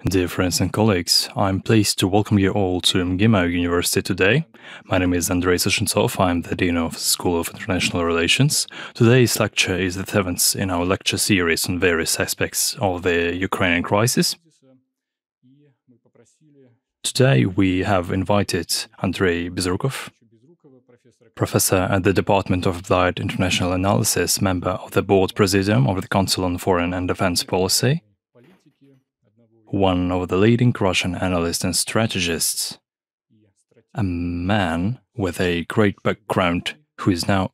Dear friends and colleagues, I'm pleased to welcome you all to MGIMO University today. My name is Andrey. I'm the Dean of the School of International Relations. Today's lecture is the 7th in our lecture series on various aspects of the Ukrainian crisis. Today we have invited Andrey Bezrukov, professor at the Department of Applied International Analysis, member of the Board Presidium of the Council on Foreign and Defense Policy, one of the leading Russian analysts and strategists, a man with a great background who is now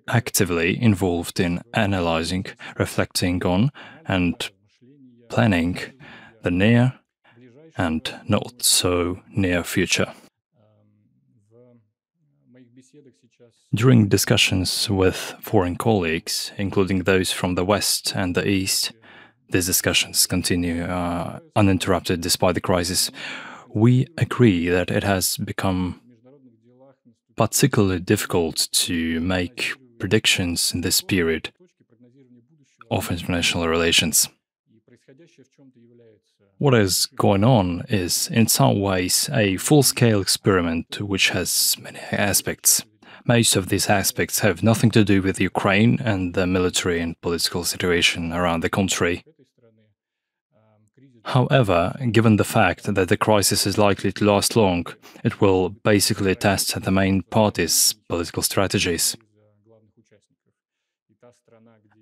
actively involved in analyzing, reflecting on, and planning the near and not so near future. During discussions with foreign colleagues, including those from the West and the East, these discussions continue uninterrupted despite the crisis. We agree that it has become particularly difficult to make predictions in this period of international relations. What is going on is, in some ways, a full-scale experiment which has many aspects. Most of these aspects have nothing to do with Ukraine and the military and political situation around the country. However, given the fact that the crisis is likely to last long, it will basically test the main parties' political strategies.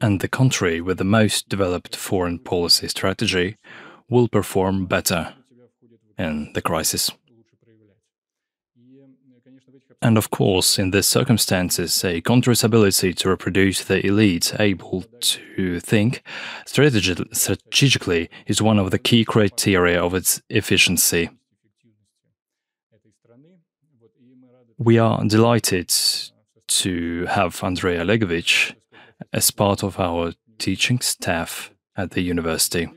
And the country with the most developed foreign policy strategy will perform better in the crisis. And of course, in these circumstances, a country's ability to reproduce the elite able to think strategically is one of the key criteria of its efficiency. We are delighted to have Andrey Olegovich as part of our teaching staff at the university,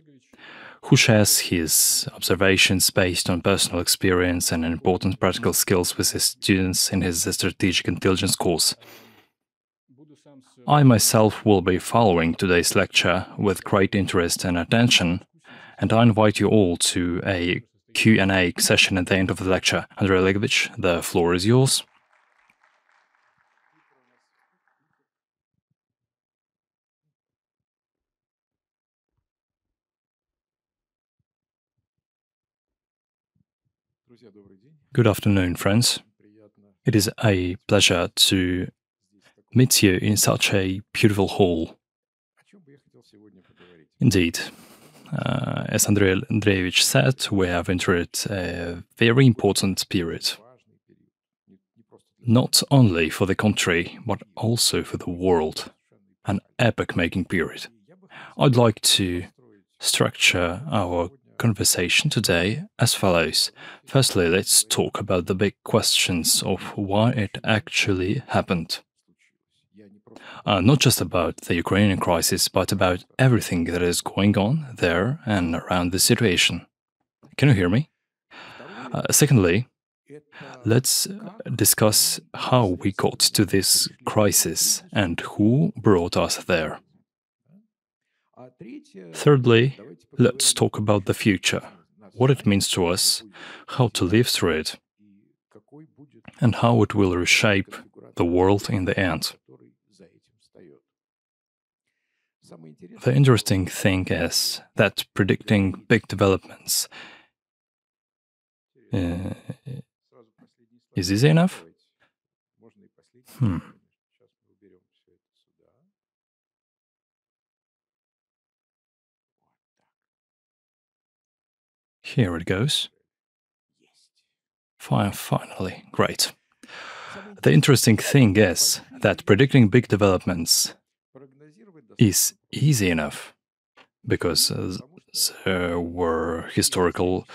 who shares his observations based on personal experience and important practical skills with his students in his strategic intelligence course. I myself will be following today's lecture with great interest and attention, and I invite you all to a Q&A session at the end of the lecture. Andrey Olegovich, the floor is yours. Good afternoon, friends. It is a pleasure to meet you in such a beautiful hall. Indeed, as Andrey Andreevich said, we have entered a very important period, not only for the country, but also for the world, an epoch-making period. I'd like to structure our conversation today as follows. Firstly, let's talk about the big questions of why it actually happened. Not just about the Ukrainian crisis, but about everything that is going on there and around the situation. Can you hear me? Secondly, let's discuss how we got to this crisis and who brought us there. Thirdly, let's talk about the future, what it means to us, how to live through it, and how it will reshape the world in the end. The interesting thing is that predicting big developments is easy enough? Here it goes. Finally, great. The interesting thing is that predicting big developments is easy enough because there were historical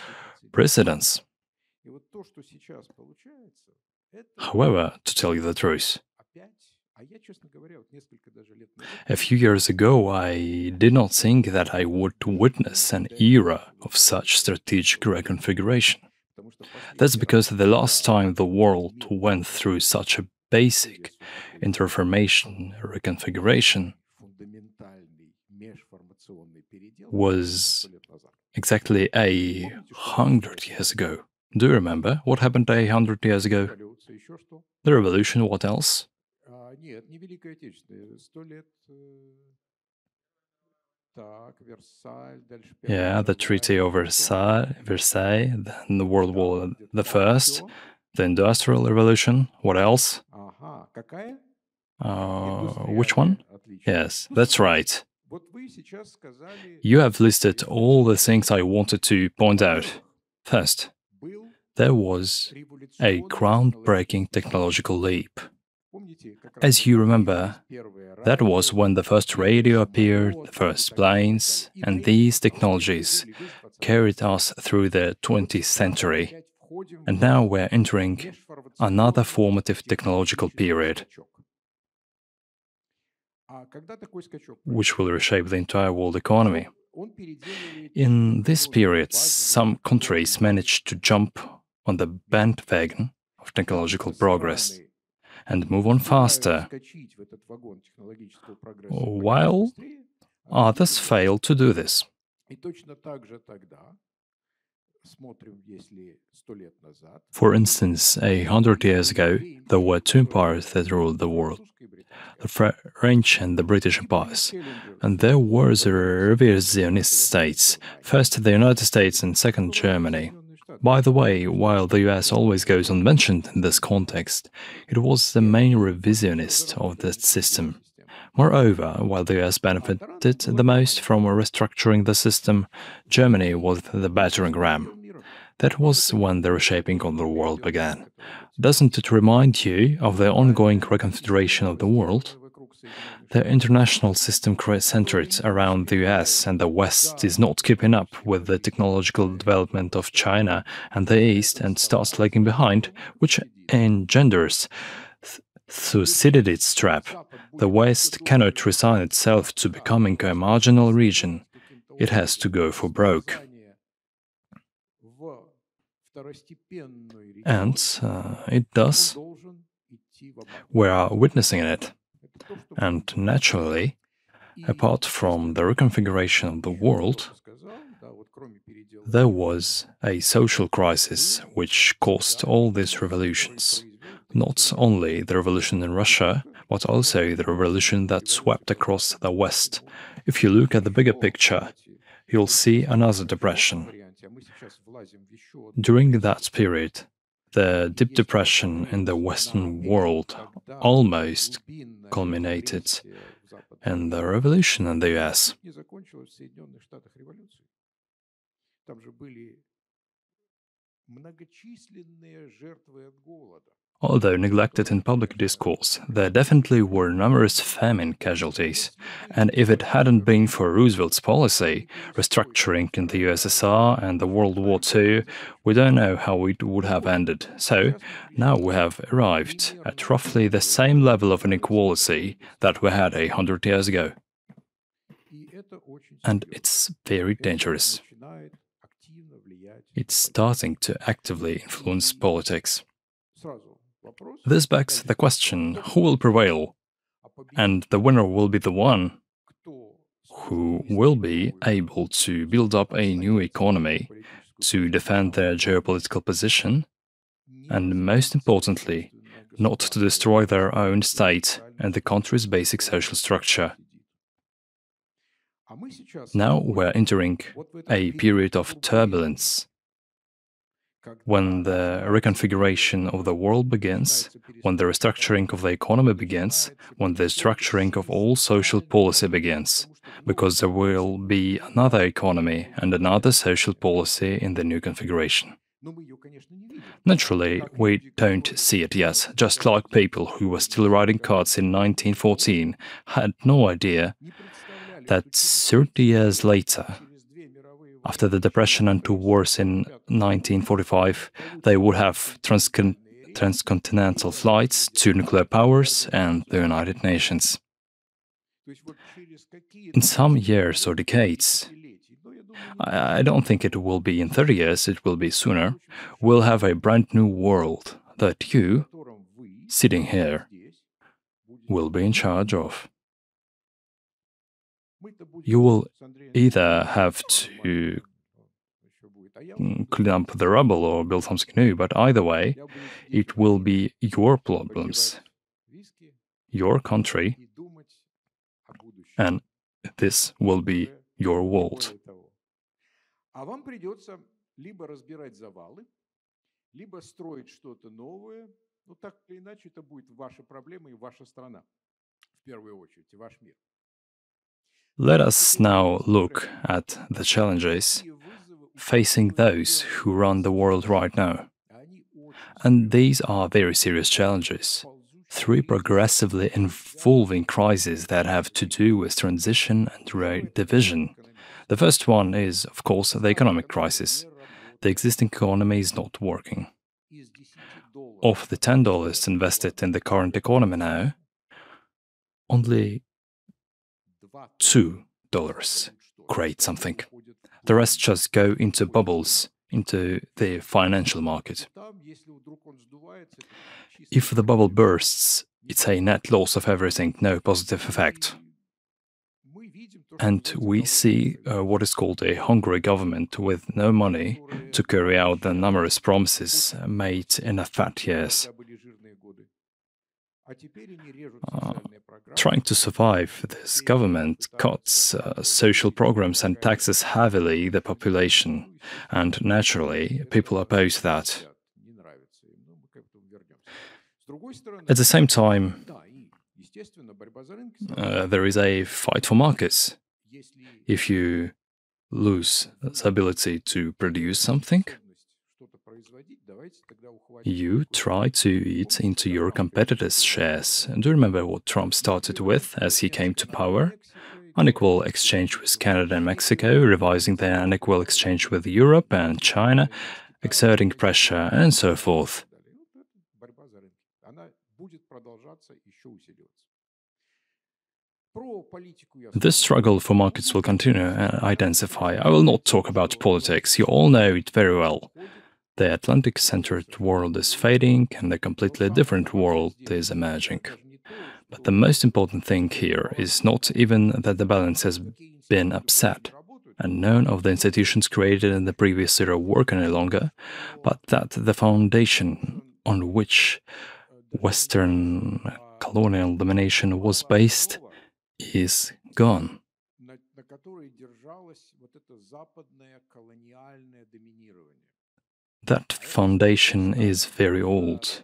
precedents. However, to tell you the truth, a few years ago, I did not think that I would witness an era of such strategic reconfiguration. That's because the last time the world went through such a basic interformation reconfiguration was exactly 100 years ago. Do you remember what happened 100 years ago? The revolution, what else? Yeah, the Treaty of Versailles, then the World War the First, the Industrial Revolution, what else? Which one? Yes, that's right. You have listed all the things I wanted to point out. First, there was a groundbreaking technological leap. As you remember, that was when the first radio appeared, the first planes, and these technologies carried us through the 20th century. And now we're entering another formative technological period, which will reshape the entire world economy. In this period, some countries managed to jump on the bandwagon of technological progress and move on faster, while others failed to do this. For instance, 100 years ago, there were two empires that ruled the world, the French and the British empires, and there were the revisionist states, first the United States and second Germany. By the way, while the US always goes unmentioned in this context, it was the main revisionist of that system. Moreover, while the US benefited the most from restructuring the system, Germany was the battering ram. That was when the reshaping of the world began. Doesn't it remind you of the ongoing reconfiguration of the world? The international system centered around the US and the West is not keeping up with the technological development of China and the East and starts lagging behind, which engenders Thucydides's trap. The West cannot resign itself to becoming a marginal region. It has to go for broke. And it does. We are witnessing it. And naturally, apart from the reconfiguration of the world, there was a social crisis which caused all these revolutions. Not only the revolution in Russia, but also the revolution that swept across the West. If you look at the bigger picture, you'll see another depression. During that period, the deep depression in the Western world almost culminated in the revolution in the US. Although neglected in public discourse, there definitely were numerous famine casualties, and if it hadn't been for Roosevelt's policy, restructuring in the USSR and the World War II, we don't know how it would have ended. So, now we have arrived at roughly the same level of inequality that we had 100 years ago. And it's very dangerous. It's starting to actively influence politics. This begs the question, who will prevail? And the winner will be the one who will be able to build up a new economy, to defend their geopolitical position, and most importantly, not to destroy their own state and the country's basic social structure. Now we're entering a period of turbulence, when the reconfiguration of the world begins, when the restructuring of the economy begins, when the structuring of all social policy begins, because there will be another economy and another social policy in the new configuration. Naturally, we don't see it yet, just like people who were still riding carts in 1914 had no idea that 30 years later, after the Depression and two wars in 1945, they would have transcontinental flights to nuclear powers and the United Nations. In some years or decades, I don't think it will be in 30 years, it will be sooner, we'll have a brand new world that you, sitting here, will be in charge of. You will either have to clean up the rubble or build something new, but either way, it will be your problems, your country, and this will be your world. Let us now look at the challenges facing those who run the world right now. And these are very serious challenges. Three progressively evolving crises that have to do with transition and redivision. The first one is, of course, the economic crisis. The existing economy is not working. Of the $10 invested in the current economy now, only $2 create something. The rest just go into bubbles, into the financial market. If the bubble bursts, it's a net loss of everything, no positive effect. And we see what is called a hungry government with no money to carry out the numerous promises made in the fat years. Trying to survive, this government cuts social programs and taxes heavily the population, and naturally, people oppose that. At the same time, there is a fight for markets. If you lose the ability to produce something, you try to eat into your competitors' shares. And do you remember what Trump started with as he came to power? Unequal exchange with Canada and Mexico, revising the unequal exchange with Europe and China, exerting pressure, and so forth. This struggle for markets will continue and intensify. I will not talk about politics, you all know it very well. The Atlantic-centered world is fading and a completely different world is emerging. But the most important thing here is not even that the balance has been upset, and none of the institutions created in the previous era work any longer, but that the foundation on which Western colonial domination was based is gone. That foundation is very old.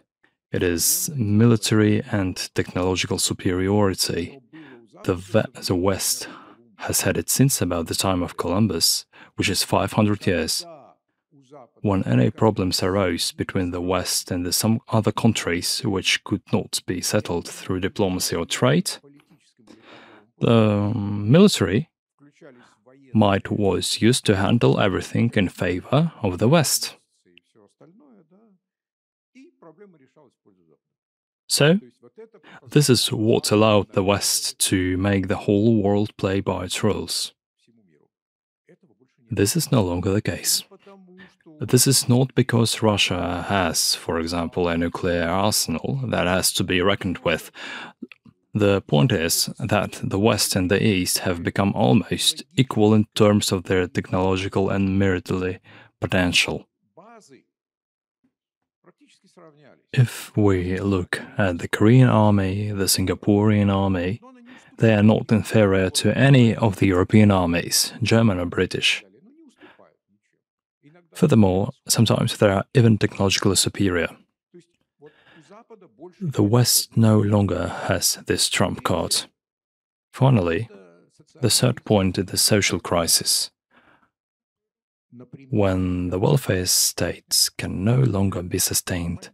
It is military and technological superiority. The West has had it since about the time of Columbus, which is 500 years. When any problems arose between the West and some other countries which could not be settled through diplomacy or trade, the military might was used to handle everything in favor of the West. So, this is what allowed the West to make the whole world play by its rules. This is no longer the case. This is not because Russia has, for example, a nuclear arsenal that has to be reckoned with. The point is that the West and the East have become almost equal in terms of their technological and military potential. If we look at the Korean army, the Singaporean army, they are not inferior to any of the European armies, German or British. Furthermore, sometimes they are even technologically superior. The West no longer has this trump card. Finally, the third point is the social crisis. When the welfare states can no longer be sustained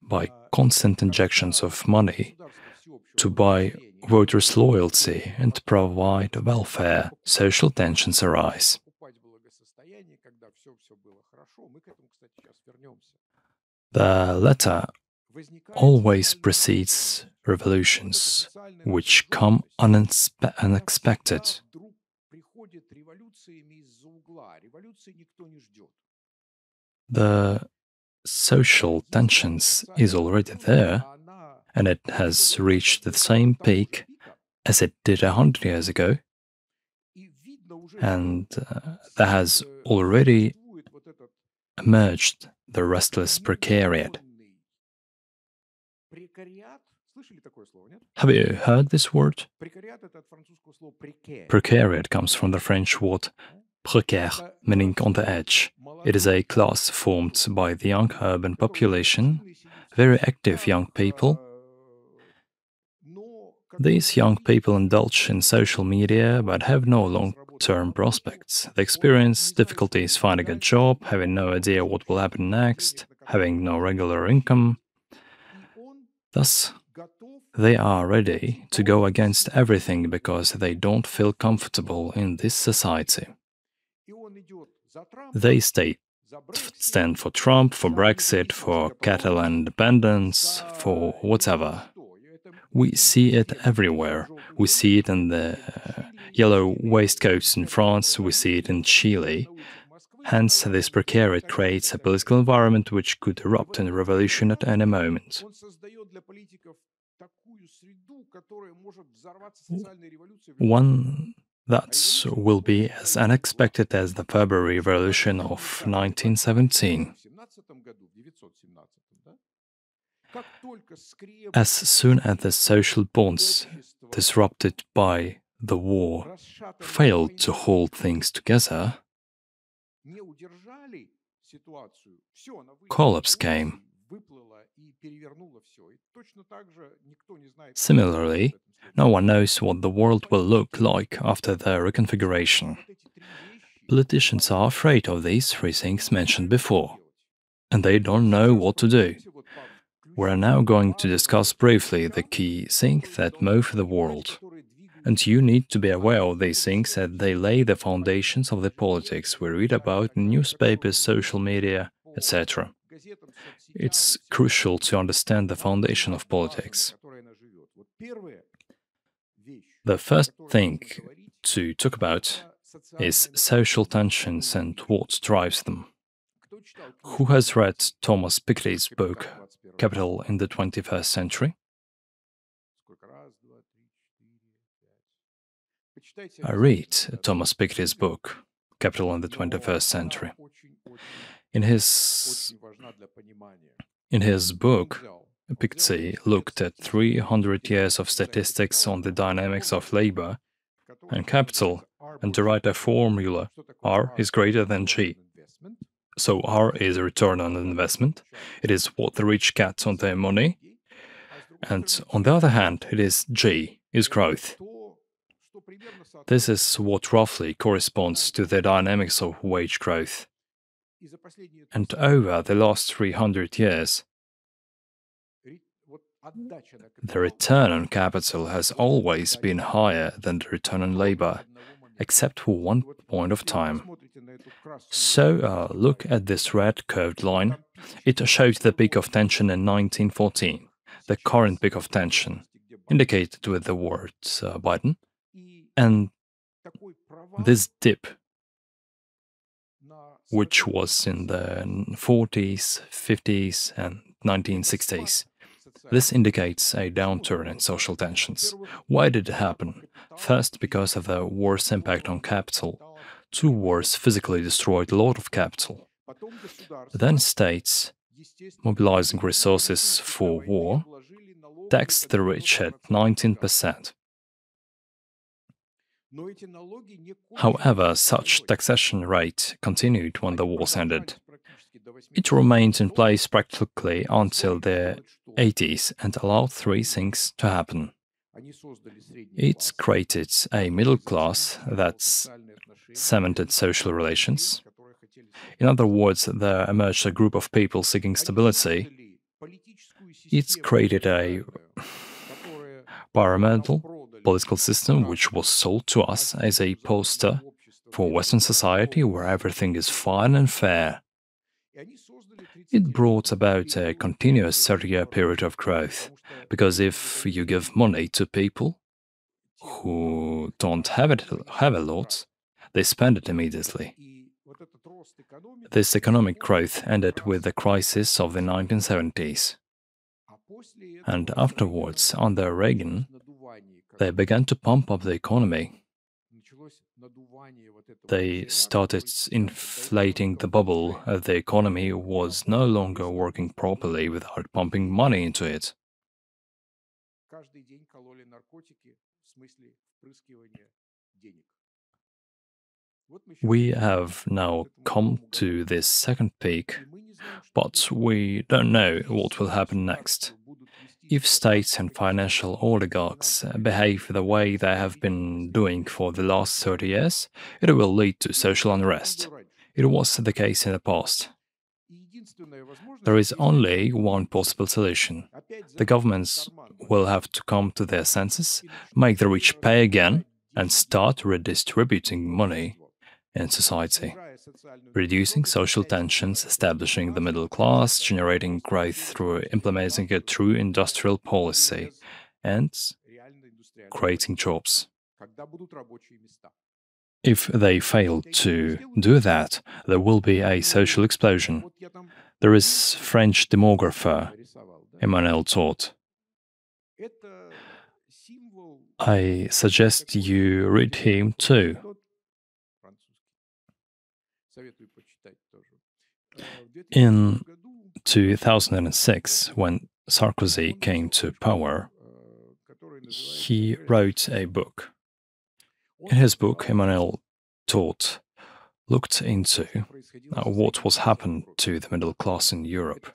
by constant injections of money to buy voters' loyalty and provide welfare, social tensions arise. The latter always precedes revolutions, which come unexpected. The social tensions is already there, and it has reached the same peak as it did 100 years ago, and there has already emerged the restless precariat. Have you heard this word? Precariat comes from the French word précaire, meaning on the edge. It is a class formed by the young urban population, very active young people. These young people indulge in social media but have no long-term prospects. They experience difficulties finding a job, having no idea what will happen next, having no regular income. Thus, they are ready to go against everything because they don't feel comfortable in this society. They stand for Trump, for Brexit, for Catalan independence, for whatever. We see it everywhere. We see it in the yellow waistcoats in France, we see it in Chile. Hence, this precariat creates a political environment which could erupt in a revolution at any moment. One that will be as unexpected as the February Revolution of 1917. As soon as the social bonds disrupted by the war failed to hold things together, collapse came. Similarly, no one knows what the world will look like after the reconfiguration. Politicians are afraid of these three things mentioned before, and they don't know what to do. We are now going to discuss briefly the key things that move the world. And you need to be aware of these things as they lay the foundations of the politics we read about in newspapers, social media, etc. It's crucial to understand the foundation of politics. The first thing to talk about is social tensions and what drives them. Who has read Thomas Piketty's book, Capital in the 21st Century? I read Thomas Piketty's book, Capital in the 21st Century. In his book, Piketty looked at 300 years of statistics on the dynamics of labor and capital and derived a formula: R is greater than G. So R is a return on investment, it is what the rich get on their money, and on the other hand, it is G, is growth. This is what roughly corresponds to the dynamics of wage growth. And over the last 300 years, the return on capital has always been higher than the return on labor, except for one point of time. So look at this red curved line. It shows the peak of tension in 1914, the current peak of tension, indicated with the word Biden, and this dip, which was in the 40s, 50s, and 1960s. This indicates a downturn in social tensions. Why did it happen? First, because of the war's impact on capital. Two wars physically destroyed a lot of capital. Then states, mobilizing resources for war, taxed the rich at 19%. However, such taxation rate continued when the wars ended. It remained in place practically until the 80s and allowed three things to happen. It created a middle class that cemented social relations. In other words, there emerged a group of people seeking stability. It created a pyramidal political system which was sold to us as a poster for Western society where everything is fine and fair. It brought about a continuous 30-year period of growth, because if you give money to people who don't have a lot, they spend it immediately. This economic growth ended with the crisis of the 1970s. And afterwards, under Reagan, they began to pump up the economy. They started inflating the bubble. The economy was no longer working properly without pumping money into it. We have now come to this second peak, but we don't know what will happen next. If states and financial oligarchs behave the way they have been doing for the last 30 years, it will lead to social unrest. It was the case in the past. There is only one possible solution. The governments will have to come to their senses, make the rich pay again, and start redistributing money in society, reducing social tensions, establishing the middle class, generating growth through implementing a true industrial policy, and creating jobs. If they fail to do that, there will be a social explosion. There is French demographer Emmanuel Todt. I suggest you read him too. In 2006, when Sarkozy came to power, he wrote a book. In his book, Emmanuel Todt looked into what was happening to the middle class in Europe.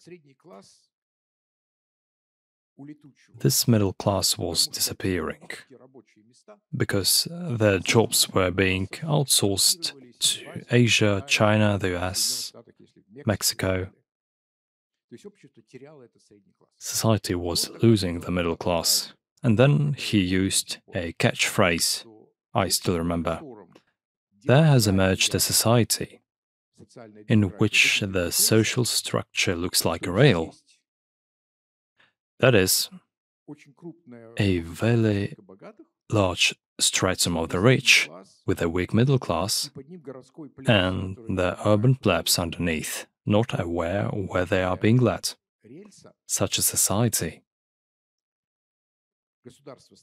This middle class was disappearing because their jobs were being outsourced to Asia, China, the US, Mexico. Society was losing the middle class. And then he used a catchphrase I still remember. There has emerged a society in which the social structure looks like a rail. That is, a very large stratum of the rich with a weak middle class and the urban plebs underneath, not aware where they are being led. Such a society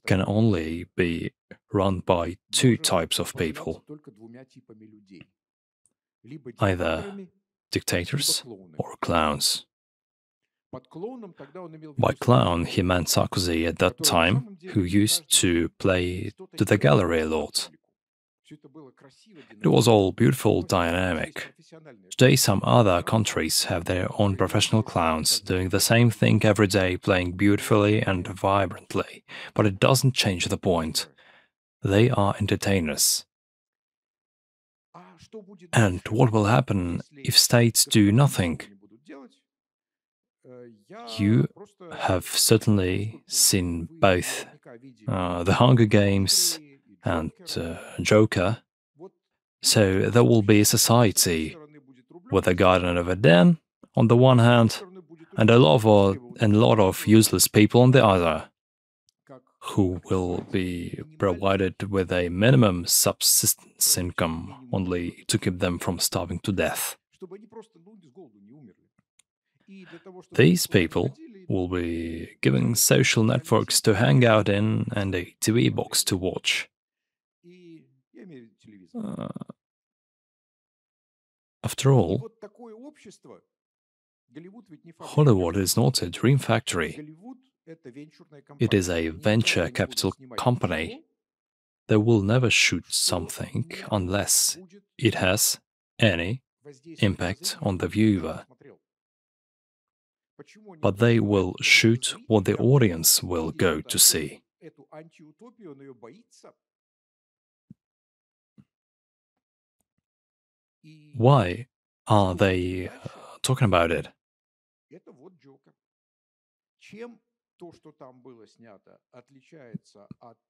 can only be run by two types of people, either dictators or clowns. By clown, he meant Sarkozy at that time, who used to play to the gallery a lot. It was all beautiful, dynamic. Today, some other countries have their own professional clowns, doing the same thing every day, playing beautifully and vibrantly. But it doesn't change the point. They are entertainers. And what will happen if states do nothing? You have certainly seen both the Hunger Games and Joker. So there will be a society with a Garden of Eden on the one hand and a lot of useless people on the other, who will be provided with a minimum subsistence income only to keep them from starving to death. These people will be given social networks to hang out in and a TV box to watch. After all, Hollywood is not a dream factory. It is a venture capital company. They will never shoot something unless it has any impact on the viewer. But they will shoot what the audience will go to see. Why are they talking about it?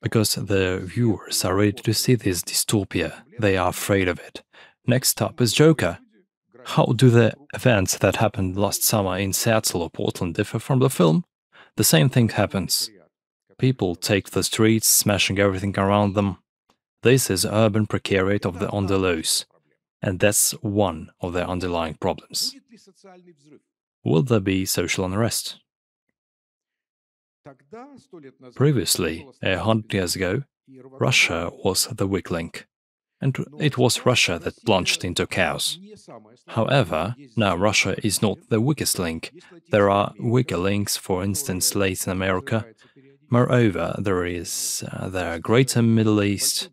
Because the viewers are ready to see this dystopia. They are afraid of it. Next up is Joker. How do the events that happened last summer in Seattle or Portland differ from the film? The same thing happens. People take to the streets, smashing everything around them. This is urban precariat of the on the loose. And that's one of the underlying problems. Will there be social unrest? Previously, 100 years ago, Russia was the weak link. and it was Russia that plunged into chaos. However, now Russia is not the weakest link. There are weaker links, for instance, Latin America. Moreover, there is the Greater Middle East,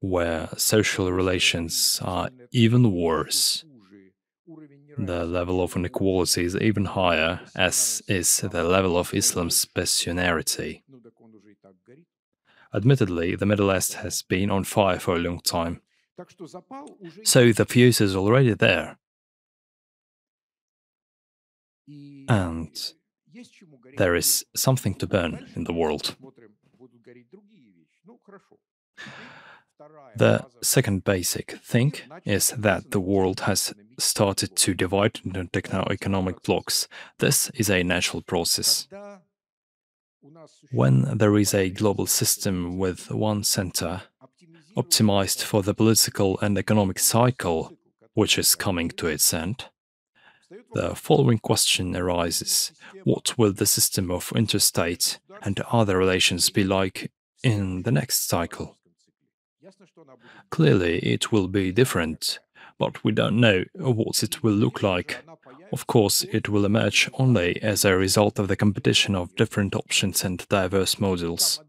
where social relations are even worse. The level of inequality is even higher, as is the level of Islam's passionarity. Admittedly, the Middle East has been on fire for a long time, so the fuse is already there. And there is something to burn in the world. The second basic thing is that the world has started to divide into techno-economic blocs. This is a natural process. When there is a global system with one center, optimized for the political and economic cycle, which is coming to its end, the following question arises: what will the system of interstate and other relations be like in the next cycle? Clearly, it will be different, but we don't know what it will look like. Of course, it will emerge only as a result of the competition of different options and diverse models.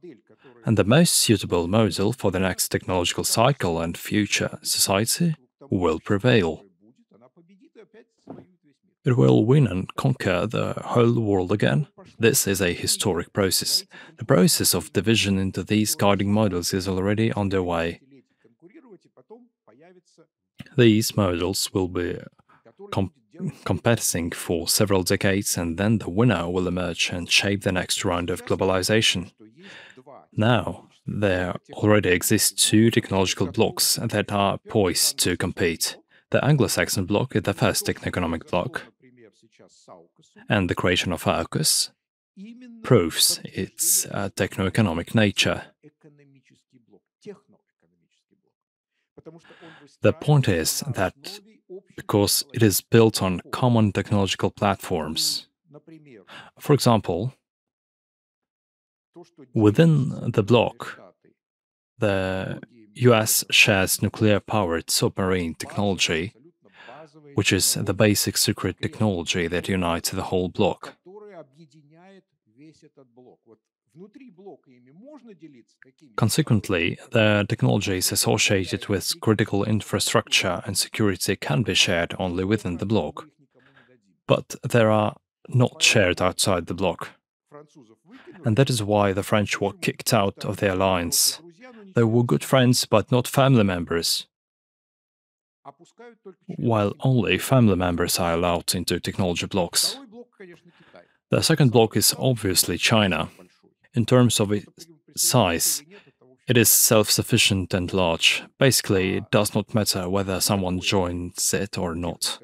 And the most suitable model for the next technological cycle and future society will prevail. It will win and conquer the whole world again. This is a historic process. The process of division into these guiding models is already underway. These models will be competing for several decades, and then the winner will emerge and shape the next round of globalization. Now, there already exist two technological blocs that are poised to compete. The Anglo-Saxon bloc is the first techno-economic bloc, and the creation of AUKUS proves its techno-economic nature. The point is that because it is built on common technological platforms. For example, within the bloc, the US shares nuclear-powered submarine technology, which is the basic secret technology that unites the whole bloc. Consequently, the technologies associated with critical infrastructure and security can be shared only within the bloc, but they are not shared outside the bloc. And that is why the French were kicked out of the alliance. They were good friends, but not family members, while only family members are allowed into technology blocs. The second bloc is obviously China. In terms of its size, it is self-sufficient and large. Basically, it does not matter whether someone joins it or not.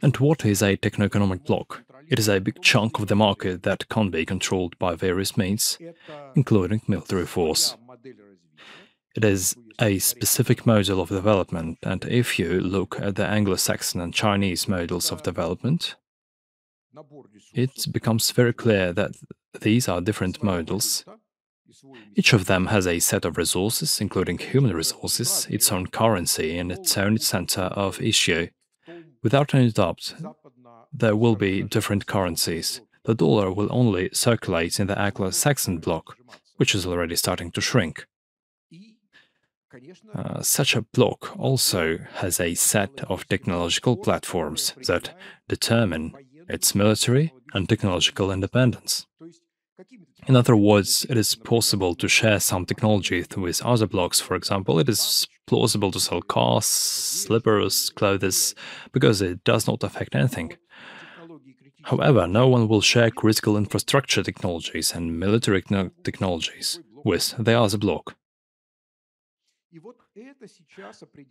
And what is a techno-economic bloc? It is a big chunk of the market that can be controlled by various means, including military force. It is a specific model of development, and if you look at the Anglo-Saxon and Chinese models of development, it becomes very clear that these are different models. Each of them has a set of resources, including human resources, its own currency, and its own center of issue. Without any doubt, there will be different currencies. The dollar will only circulate in the Anglo-Saxon bloc, which is already starting to shrink. Such a bloc also has a set of technological platforms that determine its military and technological independence. In other words, it is possible to share some technology with other blocs. For example, it is plausible to sell cars, slippers, clothes, because it does not affect anything. However, no one will share critical infrastructure technologies and military technologies with the other bloc.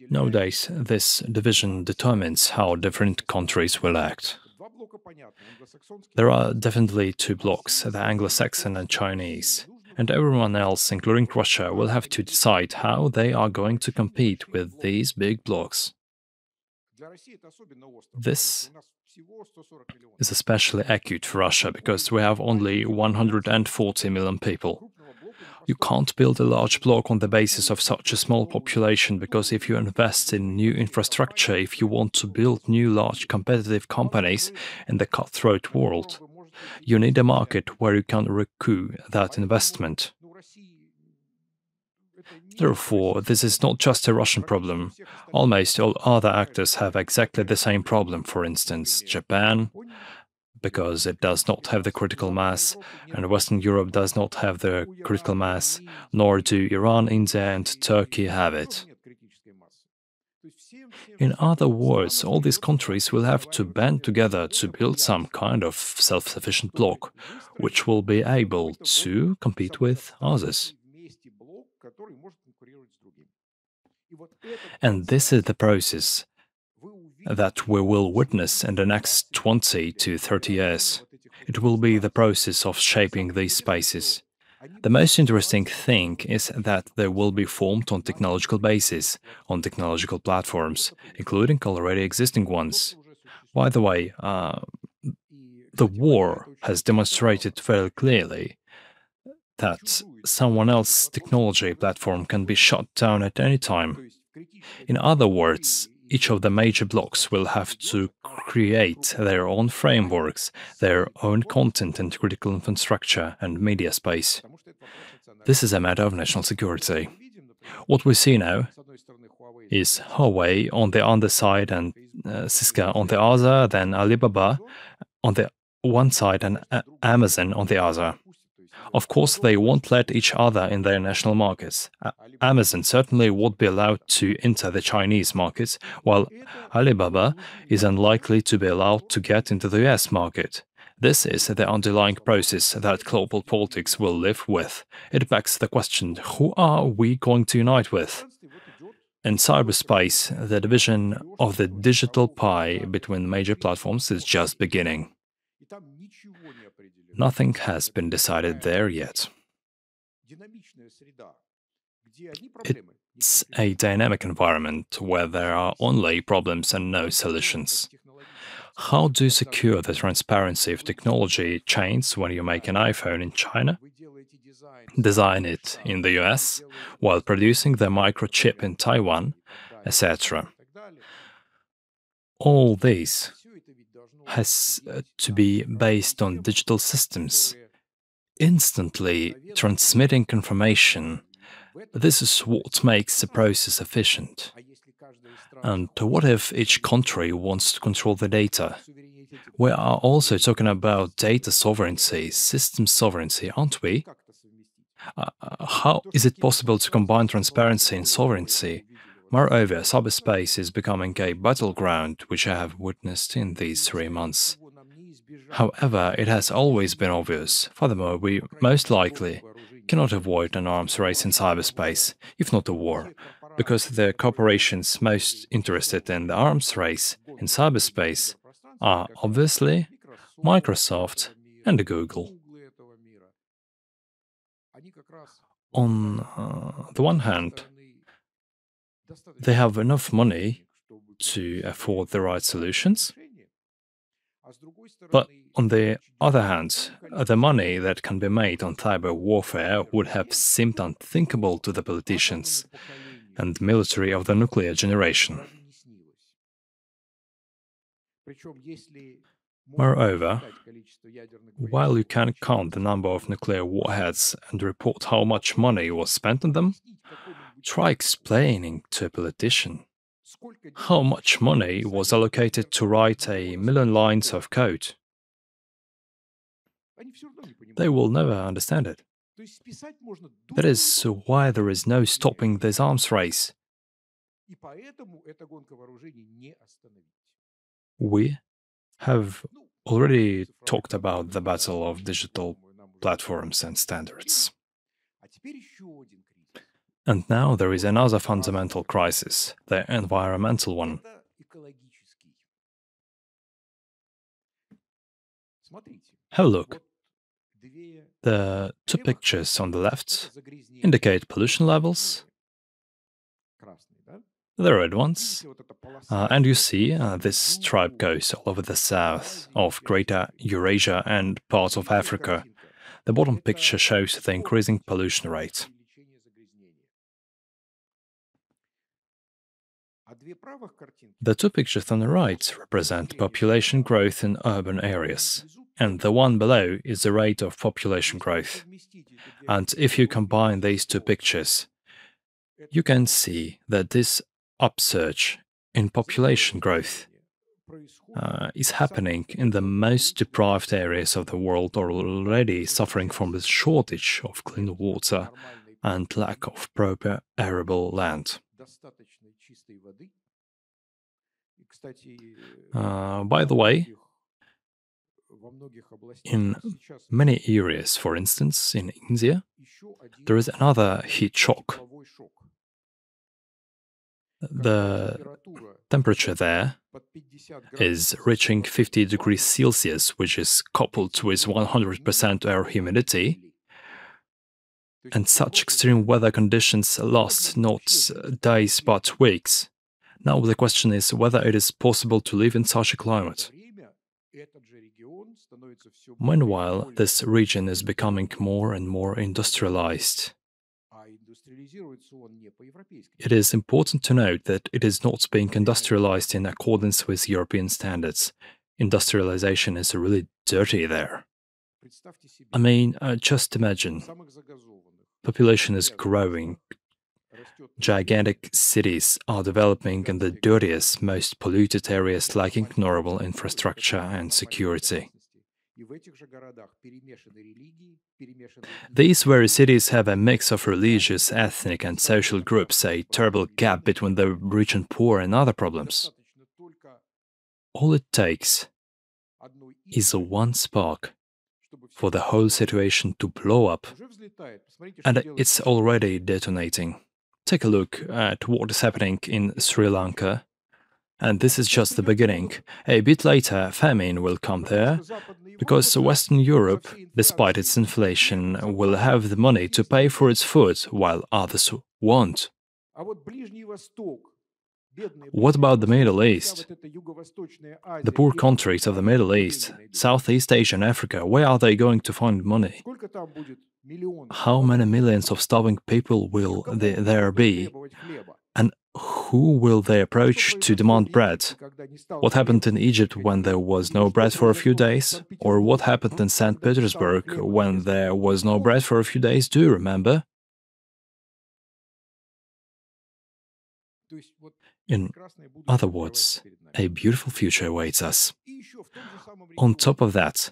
Nowadays, this division determines how different countries will act. There are definitely two blocs, the Anglo-Saxon and Chinese, and everyone else, including Russia, will have to decide how they are going to compete with these big blocs. This is especially acute for Russia because we have only 140 million people. You can't build a large bloc on the basis of such a small population because if you invest in new infrastructure, if you want to build new large competitive companies in the cutthroat world, you need a market where you can recoup that investment. Therefore, this is not just a Russian problem. Almost all other actors have exactly the same problem. For instance, Japan, because it does not have the critical mass, and Western Europe does not have the critical mass, nor do Iran, India, and Turkey have it. In other words, all these countries will have to band together to build some kind of self-sufficient bloc, which will be able to compete with others. And this is the process that we will witness in the next 20 to 30 years. It will be the process of shaping these spaces. The most interesting thing is that they will be formed on technological basis, on technological platforms, including already existing ones. By the way, the war has demonstrated very clearly that someone else's technology platform can be shut down at any time. In other words, each of the major blocs will have to create their own frameworks, their own content and critical infrastructure and media space. This is a matter of national security. What we see now is Huawei on the underside and Cisco on the other, then Alibaba on the one side and Amazon on the other. Of course, they won't let each other in their national markets. Amazon certainly won't be allowed to enter the Chinese markets, while Alibaba is unlikely to be allowed to get into the US market. This is the underlying process that global politics will live with. It begs the question, who are we going to unite with? In cyberspace, the division of the digital pie between major platforms is just beginning. Nothing has been decided there yet. It's a dynamic environment where there are only problems and no solutions. How do you secure the transparency of technology chains when you make an iPhone in China, design it in the US, while producing the microchip in Taiwan, etc.? All this has to be based on digital systems, instantly transmitting information. This is what makes the process efficient. And what if each country wants to control the data? We are also talking about data sovereignty, system sovereignty, aren't we? How is it possible to combine transparency and sovereignty? Moreover, cyberspace is becoming a battleground, which I have witnessed in these 3 months. However, it has always been obvious. Furthermore, we most likely cannot avoid an arms race in cyberspace, if not a war, because the corporations most interested in the arms race in cyberspace are obviously Microsoft and Google. On the one hand, they have enough money to afford the right solutions, but on the other hand, the money that can be made on cyber warfare would have seemed unthinkable to the politicians and military of the nuclear generation. Moreover, while you can count the number of nuclear warheads and report how much money was spent on them, try explaining to a politician how much money was allocated to write 1,000,000 lines of code. They will never understand it. That is why there is no stopping this arms race. We have already talked about the battle of digital platforms and standards. And now there is another fundamental crisis, the environmental one. Have a look. The two pictures on the left indicate pollution levels, the red ones. And you see, this stripe goes all over the south of Greater Eurasia and parts of Africa. The bottom picture shows the increasing pollution rate. The two pictures on the right represent population growth in urban areas, and the one below is the rate of population growth. And if you combine these two pictures, you can see that this upsurge in population growth is happening in the most deprived areas of the world, already suffering from the shortage of clean water and lack of proper arable land. By the way, in many areas, for instance in India, there is another heat shock. The temperature there is reaching 50 degrees Celsius, which is coupled with 100% air humidity. And such extreme weather conditions last not days but weeks. Now the question is whether it is possible to live in such a climate. Meanwhile, this region is becoming more and more industrialized. It is important to note that it is not being industrialized in accordance with European standards. Industrialization is really dirty there. I mean, just imagine. Population is growing. Gigantic cities are developing in the dirtiest, most polluted areas lacking ignorable infrastructure and security. These very cities have a mix of religious, ethnic and social groups, a terrible gap between the rich and poor and other problems. All it takes is one spark for the whole situation to blow up, and it's already detonating. Take a look at what is happening in Sri Lanka. And this is just the beginning. A bit later, famine will come there, because Western Europe, despite its inflation, will have the money to pay for its food, while others won't. What about the Middle East? The poor countries of the Middle East, Southeast Asia and Africa, where are they going to find money? How many millions of starving people will there be? And who will they approach to demand bread? What happened in Egypt when there was no bread for a few days? Or what happened in St. Petersburg when there was no bread for a few days? Do you remember? In other words, a beautiful future awaits us. On top of that,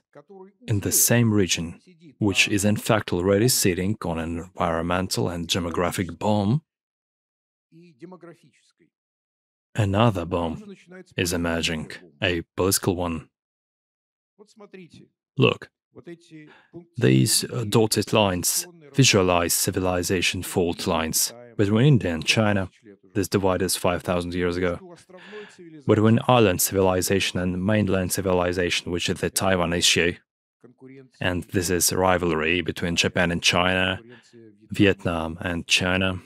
in the same region, which is in fact already sitting on an environmental and demographic bomb, another bomb is emerging, a political one. Look, these dotted lines visualize civilization fault lines between India and China. This divide is 5,000 years ago. Between island civilization and mainland civilization, which is the Taiwan issue. And this is rivalry between Japan and China, Vietnam and China.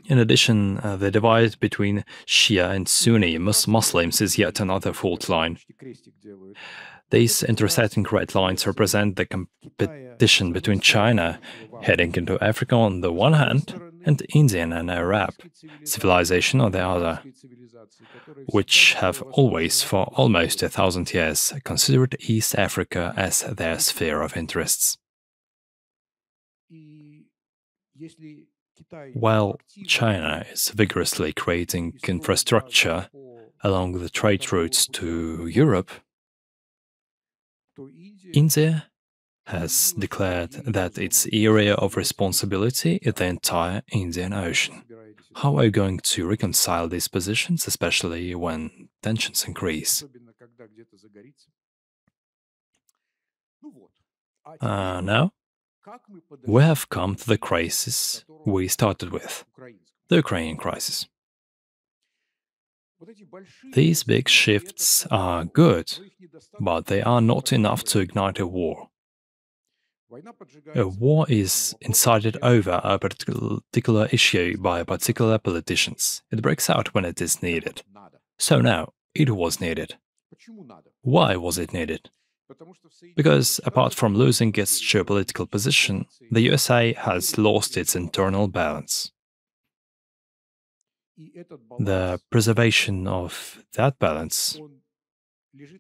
In addition, the divide between Shia and Sunni Muslims is yet another fault line. These intersecting red lines represent the competition between China heading into Africa on the one hand and Indian and Arab civilization on the other, which have always, for almost 1,000 years, considered East Africa as their sphere of interests. While China is vigorously creating infrastructure along the trade routes to Europe, India has declared that its area of responsibility is the entire Indian Ocean. How are you going to reconcile these positions, especially when tensions increase? Now, we have come to the crisis we started with, the Ukrainian crisis. These big shifts are good, but they are not enough to ignite a war. A war is incited over a particular issue by particular politicians. It breaks out when it is needed. So now, it was needed. Why was it needed? Because apart from losing its geopolitical position, the USA has lost its internal balance. The preservation of that balance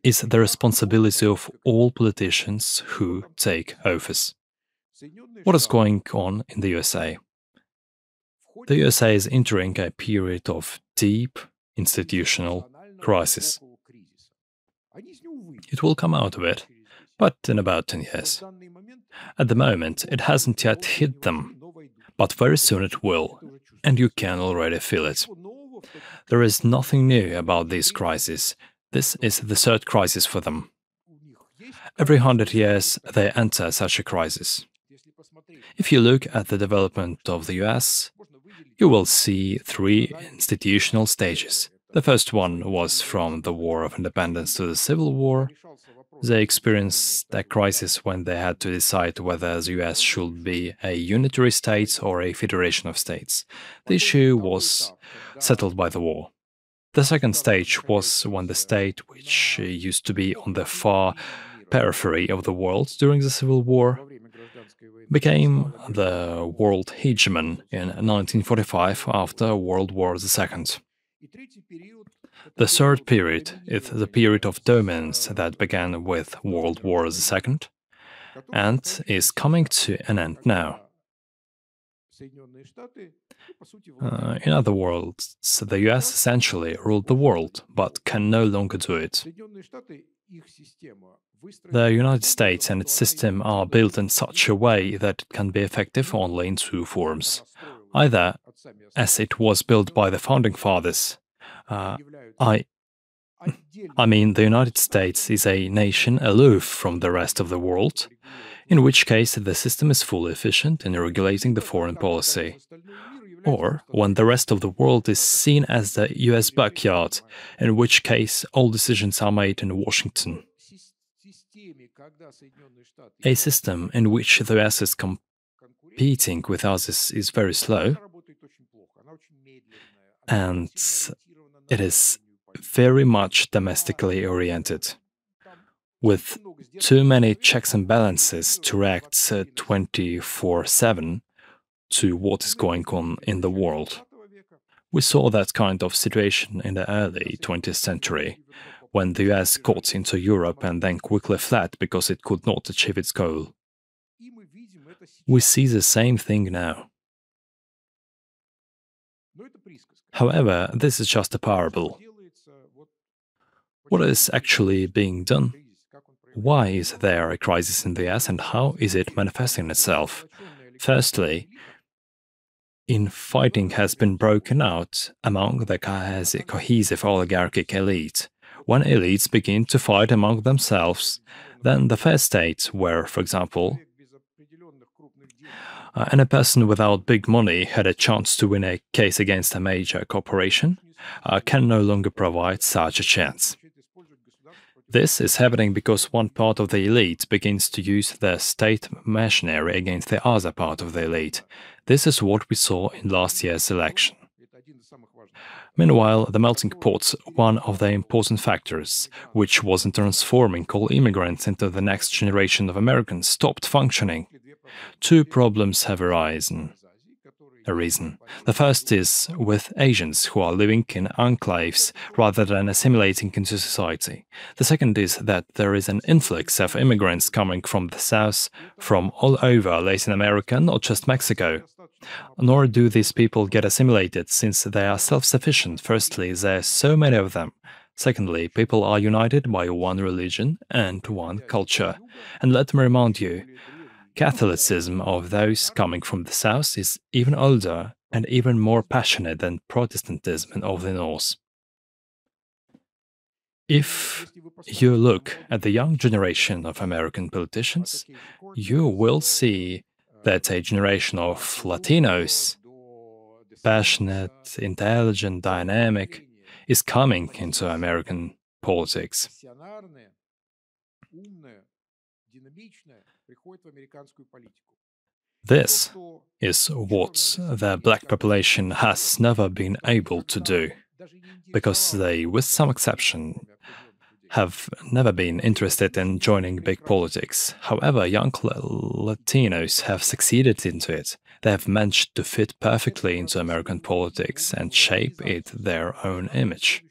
is the responsibility of all politicians who take office. What is going on in the USA? The USA is entering a period of deep institutional crisis. It will come out of it, but in about 10 years. At the moment, it hasn't yet hit them, but very soon it will, and you can already feel it. There is nothing new about these crises. This is the third crisis for them. Every 100 years, they enter such a crisis. If you look at the development of the US, you will see three institutional stages. The first one was from the War of Independence to the Civil War. They experienced a crisis when they had to decide whether the US should be a unitary state or a federation of states. The issue was settled by the war. The second stage was when the state, which used to be on the far periphery of the world during the Civil War, became the world hegemon in 1945 after World War II. The third period is the period of dominance that began with World War II and is coming to an end now. In other words, the US essentially ruled the world, but can no longer do it. The United States and its system are built in such a way that it can be effective only in two forms. Either as it was built by the Founding Fathers, I mean the United States is a nation aloof from the rest of the world, in which case the system is fully efficient in regulating the foreign policy. Or when the rest of the world is seen as the US backyard, in which case all decisions are made in Washington. A system in which the US is competing with others is very slow, and it is very much domestically oriented, with too many checks and balances to react 24/7 to what is going on in the world. We saw that kind of situation in the early 20th century, when the US got into Europe and then quickly fled because it could not achieve its goal. We see the same thing now. However, this is just a parable. What is actually being done? Why is there a crisis in the US and how is it manifesting itself? Firstly, infighting has been broken out among the cohesive oligarchic elite. When elites begin to fight among themselves, then the first state, where, for example, and a person without big money had a chance to win a case against a major corporation, can no longer provide such a chance. This is happening because one part of the elite begins to use the state machinery against the other part of the elite. This is what we saw in last year's election. Meanwhile, the melting pot, one of the important factors, which was in transforming all immigrants into the next generation of Americans, stopped functioning. Two problems have arisen. The first is with Asians who are living in enclaves rather than assimilating into society. The second is that there is an influx of immigrants coming from the south, from all over Latin America, not just Mexico. Nor do these people get assimilated, since they are self-sufficient. Firstly, there are so many of them. Secondly, people are united by one religion and one culture. And let me remind you, Catholicism of those coming from the south is even older and even more passionate than Protestantism of the north. If you look at the young generation of American politicians, you will see that a generation of Latinos, passionate, intelligent, dynamic, is coming into American politics. This is what the black population has never been able to do, because they, with some exception, have never been interested in joining big politics. However, young Latinos have succeeded into it. They have managed to fit perfectly into American politics and shape it their own image.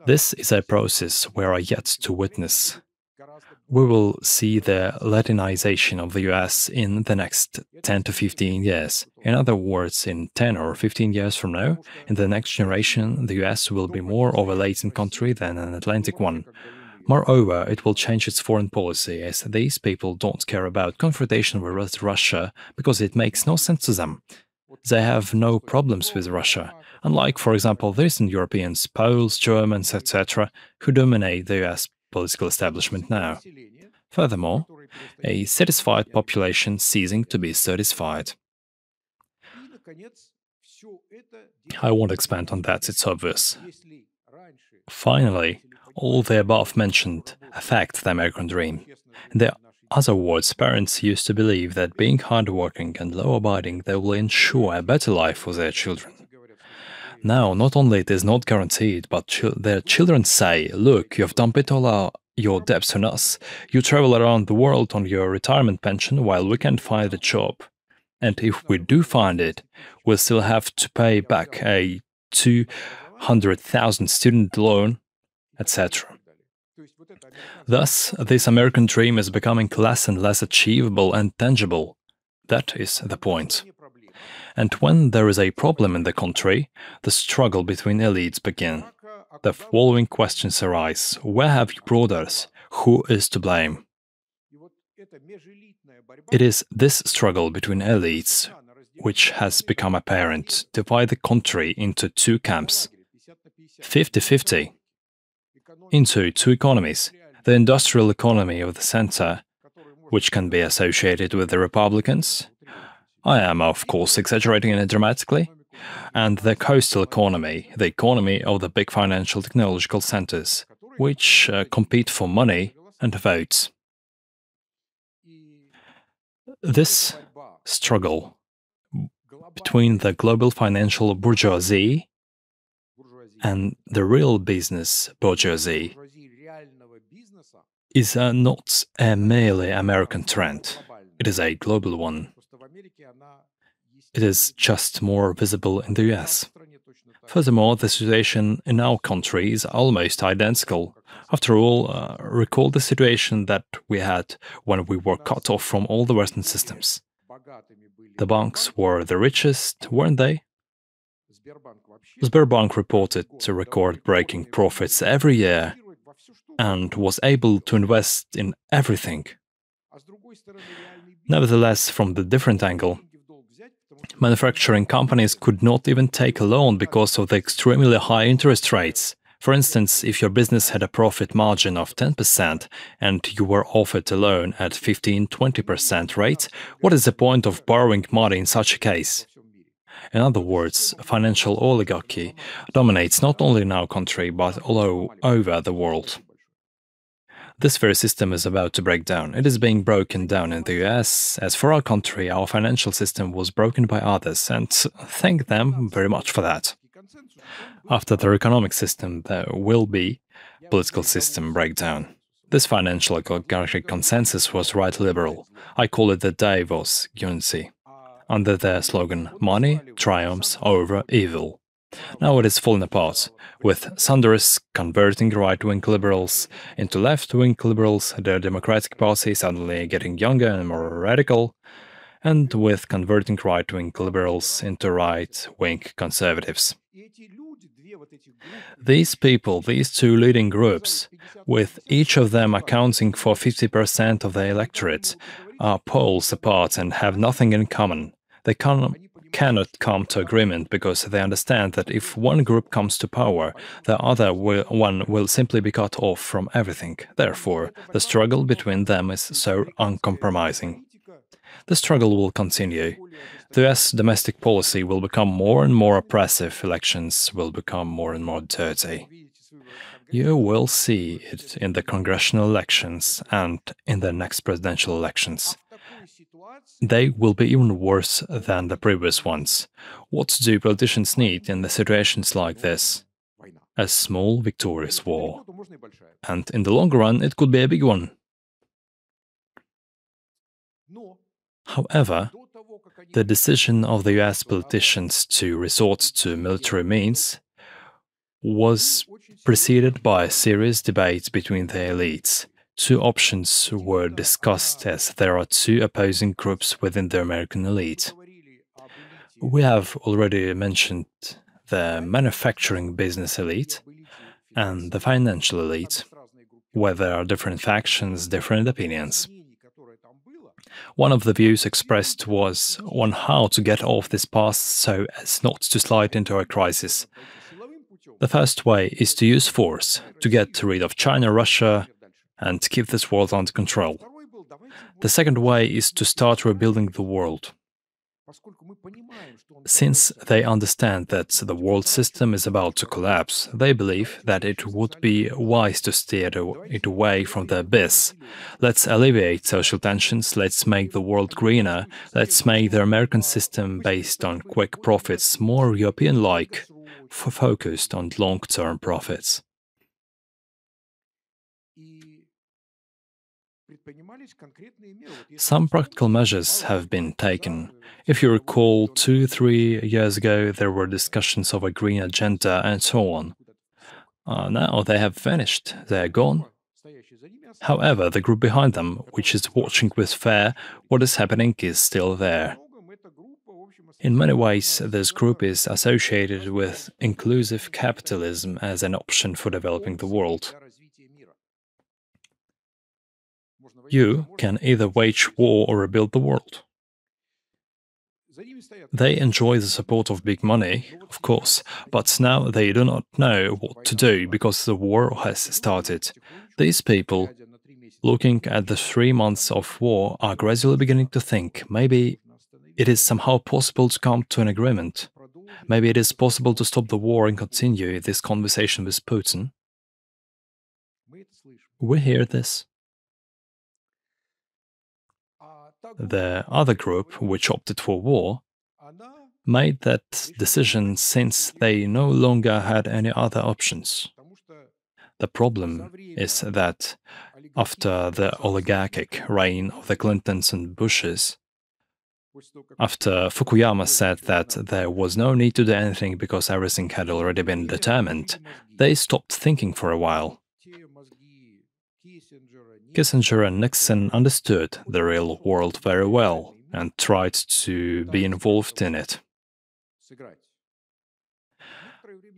This is a process we are yet to witness. We will see the Latinization of the US in the next 10 to 15 years. In other words, in 10 or 15 years from now, in the next generation, the US will be more of a Latin country than an Atlantic one. Moreover, it will change its foreign policy, as these people don't care about confrontation with Russia because it makes no sense to them. They have no problems with Russia, unlike, for example, the Eastern Europeans, Poles, Germans, etc., who dominate the US political establishment now. Furthermore, a satisfied population ceasing to be satisfied. I won't expand on that, it's obvious. Finally, all the above mentioned affect the American dream. In other words, parents used to believe that being hardworking and law-abiding, they will ensure a better life for their children. Now, not only it is not guaranteed, but their children say, look, you've dumped all your debts on us, you travel around the world on your retirement pension while we can't find a job. And if we do find it, we'll still have to pay back a 200,000 student loan, etc. Thus, this American dream is becoming less and less achievable and tangible. That is the point. And when there is a problem in the country, the struggle between elites begins. The following questions arise. Where have you brought us? Who is to blame? It is this struggle between elites which has become apparent, divide the country into two camps, 50-50, into two economies. The industrial economy of the center, which can be associated with the Republicans, I am, of course, exaggerating it dramatically, and the coastal economy, the economy of the big financial technological centers, which compete for money and votes. This struggle between the global financial bourgeoisie and the real business bourgeoisie is not a merely American trend. It is a global one. It is just more visible in the US. Furthermore, the situation in our country is almost identical. After all, recall the situation that we had when we were cut off from all the Western systems. The banks were the richest, weren't they? Sberbank reported to record-breaking profits every year and was able to invest in everything. Nevertheless, from the different angle, manufacturing companies could not even take a loan because of the extremely high interest rates. For instance, if your business had a profit margin of 10% and you were offered a loan at 15-20% rate, what is the point of borrowing money in such a case? In other words, financial oligarchy dominates not only in our country, but all over the world. This very system is about to break down. It is being broken down in the US. As for our country, our financial system was broken by others, and thank them very much for that. After their economic system, there will be political system breakdown. This financial oligarchic consensus was right liberal. I call it the Davos Unity, under their slogan, money triumphs over evil. Now it is falling apart, with Sanders converting right-wing liberals into left-wing liberals, their Democratic Party suddenly getting younger and more radical, and with converting right-wing liberals into right-wing conservatives. These people, these two leading groups, with each of them accounting for 50% of the electorate, are poles apart and have nothing in common. They cannot come to agreement because they understand that if one group comes to power, the other one will simply be cut off from everything. Therefore, the struggle between them is so uncompromising. The struggle will continue. The US domestic policy will become more and more oppressive, elections will become more and more dirty. You will see it in the congressional elections and in the next presidential elections. They will be even worse than the previous ones. What do politicians need in the situations like this? A small victorious war. And in the long run, it could be a big one. However, the decision of the US politicians to resort to military means was preceded by a serious debate between the elites. Two options were discussed as there are two opposing groups within the American elite. We have already mentioned the manufacturing business elite and the financial elite, where there are different factions, different opinions. One of the views expressed was on how to get off this path so as not to slide into a crisis. The first way is to use force, to get rid of China, Russia, and keep this world under control. The second way is to start rebuilding the world. Since they understand that the world system is about to collapse, they believe that it would be wise to steer it away from the abyss. Let's alleviate social tensions, let's make the world greener, let's make the American system based on quick profits more European-like, focused on long-term profits. Some practical measures have been taken. If you recall, 2-3 years ago there were discussions of a green agenda and so on. Now they have vanished, they are gone. However, the group behind them, which is watching with fear what is happening, is still there. In many ways, this group is associated with inclusive capitalism as an option for developing the world. You can either wage war or rebuild the world. They enjoy the support of big money, of course, but now they do not know what to do because the war has started. These people, looking at the 3 months of war, are gradually beginning to think maybe it is somehow possible to come to an agreement. Maybe it is possible to stop the war and continue this conversation with Putin. We hear this. The other group, which opted for war, made that decision since they no longer had any other options. The problem is that after the oligarchic reign of the Clintons and Bushes, after Fukuyama said that there was no need to do anything because everything had already been determined, they stopped thinking for a while. Kissinger and Nixon understood the real world very well and tried to be involved in it.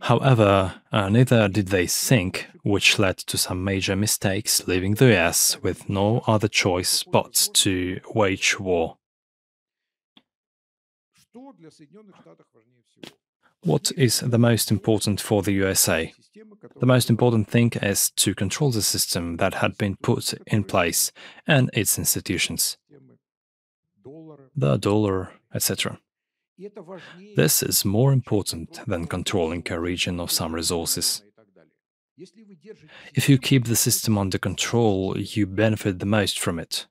However, neither did they think, which led to some major mistakes, leaving the US with no other choice but to wage war. What is the most important for the USA? The most important thing is to control the system that had been put in place and its institutions, the dollar, etc. This is more important than controlling a region of some resources. If you keep the system under control, you benefit the most from it.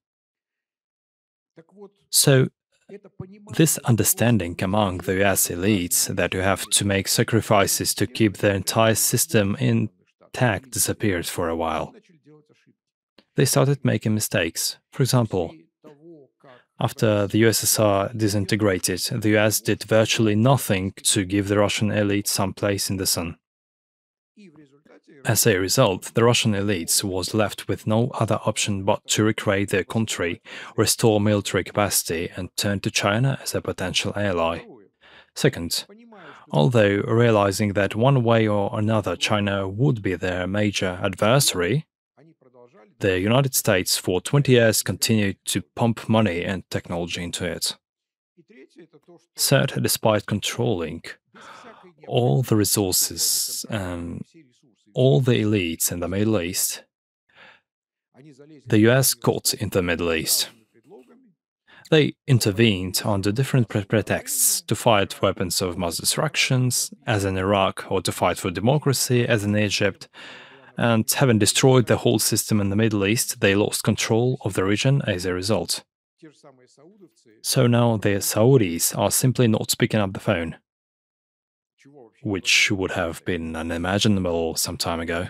So, this understanding among the US elites that you have to make sacrifices to keep the entire system intact disappeared for a while. They started making mistakes. For example, after the USSR disintegrated, the US did virtually nothing to give the Russian elite some place in the sun. As a result, the Russian elites was left with no other option but to recreate their country, restore military capacity, and turn to China as a potential ally. Second, although realizing that one way or another China would be their major adversary, the United States for 20 years continued to pump money and technology into it. Third, despite controlling all the resources and all the elites in the Middle East, the US got in the Middle East. They intervened under different pretexts to fight weapons of mass destruction, as in Iraq, or to fight for democracy, as in Egypt, and having destroyed the whole system in the Middle East, they lost control of the region as a result. So now the Saudis are simply not picking up the phone, which would have been unimaginable some time ago.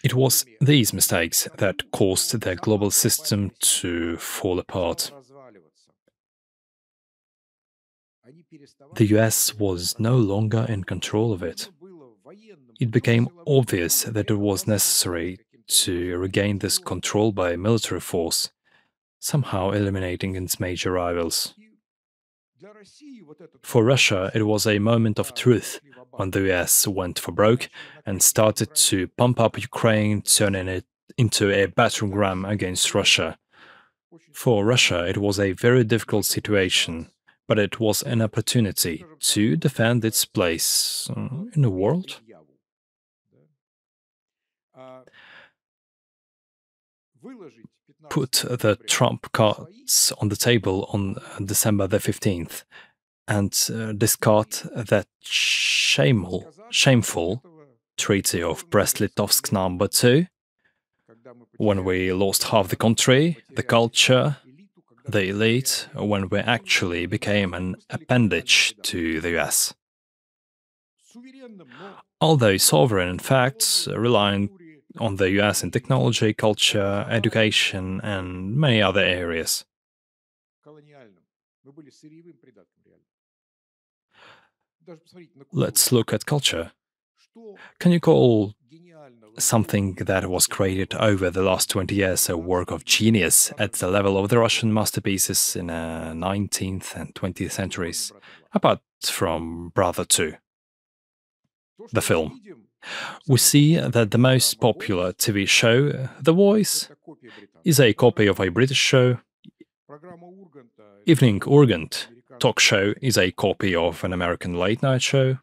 It was these mistakes that caused the global system to fall apart. The US was no longer in control of it. It became obvious that it was necessary to regain this control by military force, somehow eliminating its major rivals. For Russia, it was a moment of truth when the US went for broke and started to pump up Ukraine, turning it into a battering ram against Russia. For Russia, it was a very difficult situation, but it was an opportunity to defend its place in the world. Put the Trump cards on the table on December the 15th and discard that shameful Treaty of Brest-Litovsk number 2, when we lost half the country, the culture, the elite, when we actually became an appendage to the US. Although sovereign, in fact, relying on the US in technology, culture, education, and many other areas. Let's look at culture. Can you call something that was created over the last 20 years a work of genius at the level of the Russian masterpieces in the 19th and 20th centuries, apart from Brother 2, the film? We see that the most popular TV show, The Voice, is a copy of a British show. Evening Urgent talk show is a copy of an American late-night show.